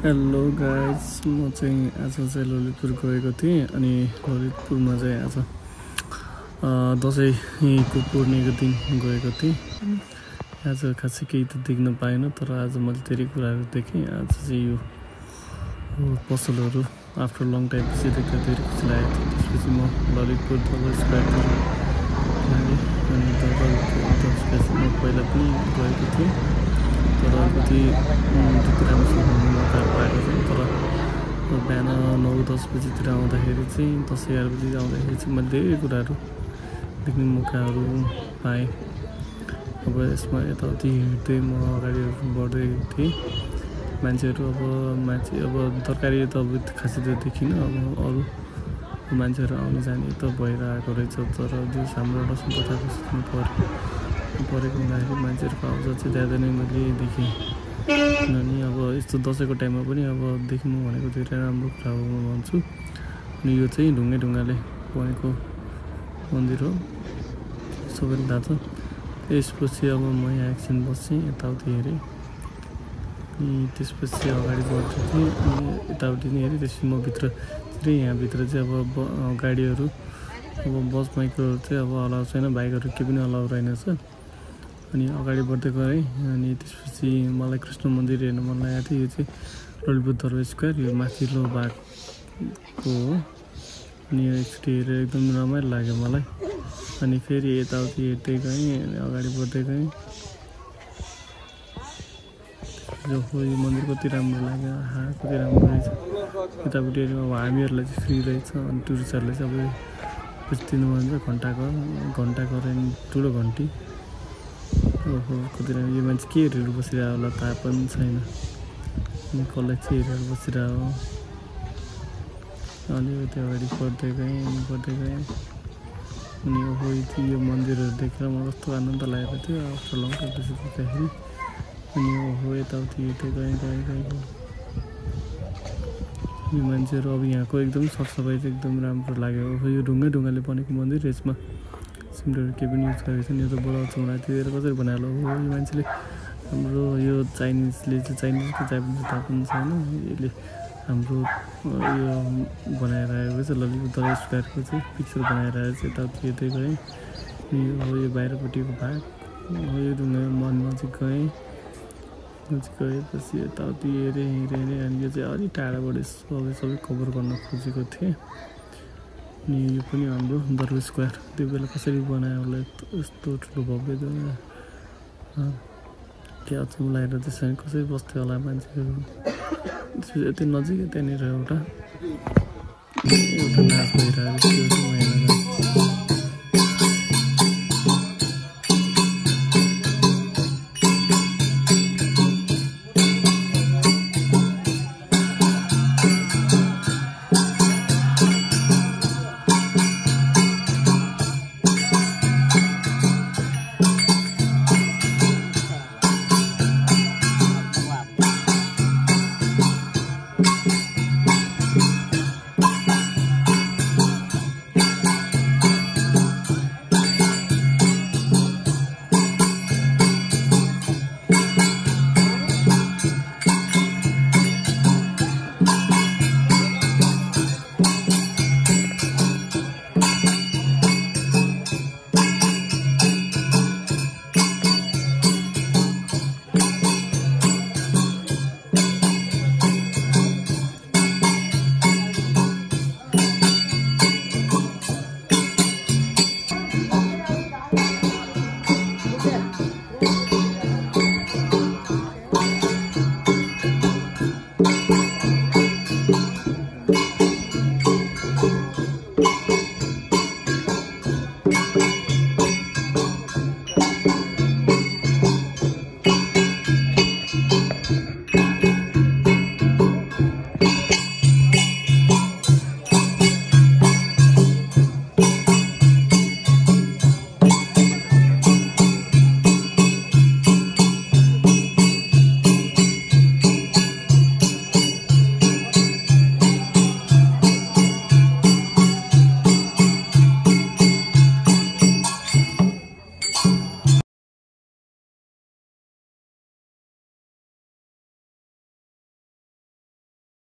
Hello guys, म चाहिँ आज चाहिँ ललितपुर गएको थिएँ अनि ललितपुरमा चाहिँ आज दसैँको पूर्णिमाको दिन गएको थिएँ। आज खासै केही त देख्न पाएन, तर आज मैले धेरै कुराहरू देखेँ। आज चाहिँ यो पसलहरू आफ्टर लङ टाइम पछि देख्दा धेरै खुसी लागेको थियो। त्यसपछि म ललितपुर दरबार स्क्वायरतिर लागेँ अनि दरबार स्क्वायर म पहिला पनि गएको थिएँ, तर अलिकति त्यति राम्रोसँग घुम्नु मौका पाएको थिएँ। तर बिहान 9-10 बजीतिर आउँदाखेरि चाहिँ 10-11 बजी आउँदाखेरि चाहिँ मैले धेरै कुराहरू देख्ने मौकाहरू पाएँ। अब यसमा यताउति हिँड्दै म अगाडि बढ्दै थिएँ। मान्छेहरू अब तरकारी त अब खासै त देखिनँ। अब अरू मान्छेहरू आउने जाने त भइरहेको रहेछ, तर जो हाम्रो एउटा कथाको सोच्नु परेको हुँदाखेरि मान्छेहरूको आवाज चाहिँ ज्यादा नै मैले देखेँ। किनभने अब यस्तो दसैँको टाइममा पनि अब देख्नु भनेको धेरै राम्रो कुरा हो म भन्छु। अनि यो चाहिँ ढुङ्गाले बनेको मन्दिर हो, सबैले थाहा छ। यसपछि अब म यहाँ एकछिन बसेँ, यताउति हेरेँ अनि त्यसपछि अगाडि बढ्दै थिएँ अनि यताउति नै हेरेँ। त्यसपछि म यहाँभित्र चाहिँ अब गाडीहरू अब बस बाइकहरू चाहिँ अब अलाउ छैन, बाइकहरू केही पनि अलाउ रहेनछ। अनि अगाडि बढ्दै गएँ अनि त्यसपछि मलाई कृष्ण मन्दिर हेर्नु मन लागेको थियो। यो चाहिँ ललितपुर दरबार स्क्वायर, यो माथिल्लो भागको हो। अनि यो एकचोटि हेरेर एकदम रमाइलो लाग्यो मलाई। अनि फेरि यताउति हेर्दै गएँ अनि अगाडि बढ्दै गएँ। यो मन्दिर कति राम्रो लाग्यो, कति राम्रो रहेछ। यतापट्टि अब हामीहरूलाई चाहिँ फ्री रहेछ अनि टुरिस्टहरूलाई चाहिँ अब पैसा दिनु भन्छ। घन्टाको रेन्ट ठुलो घन्टी। ओहो कति राम्रो। यो मान्छे के हेरेर बसिरहेको होला थाहा पनि छैन, अनि कसलाई चाहिँ हेरेर बसिरहेको हो। अनि त्यो अगाडि बढ्दै गएँ अनि ओहो यो मन्दिरहरू देखेर मलाई कस्तो आनन्द लागेको थियो आफ्टर लङ टाइम पछि देख्दाखेरि। अनि ओहो यताउति हेर्दै गएँ। यो मान्छेहरू अब यहाँको एकदम सरसफाइ चाहिँ एकदम राम्रो लाग्यो। ओहो यो ढुङ्गाले बनेको मन्दिर, यसमा सिमेन्टहरू केही पनि युज गरेको छैन। यो त बोलाउँछ मलाई त्यतिखेर कसरी बनाएको हो। यो मान्छेले हाम्रो यो चाइनिजले चाहिँ चाइनिजको जापानिज थाहा पनि छैन, यसले हाम्रो यो बनाएर आएको रहेछ। ललितपुर दरबार स्क्वायरको चाहिँ पिक्चर बनाएर आएर चाहिँ यताउति हेर्दै गएँ। अनि यो बाहिरपट्टिको भाग हो, यो ढुङ्गा नजिक गएपछि यताउति हेरेँ अनि यो चाहिँ अलिक टाढाबाट सबै कभर गर्न खोजेको थिएँ। अनि यो पनि हाम्रो दरबार स्क्वायर त्यो बेला कसरी बनायो होला यस्तो ठुलो भव्य के अचम्म लागेर त्यसरी कसरी बस्थ्यो होला मान्छेहरू। त्यसपछि यति नजिकै त्यहाँनिर एउटा नाच भइरहेको थियो।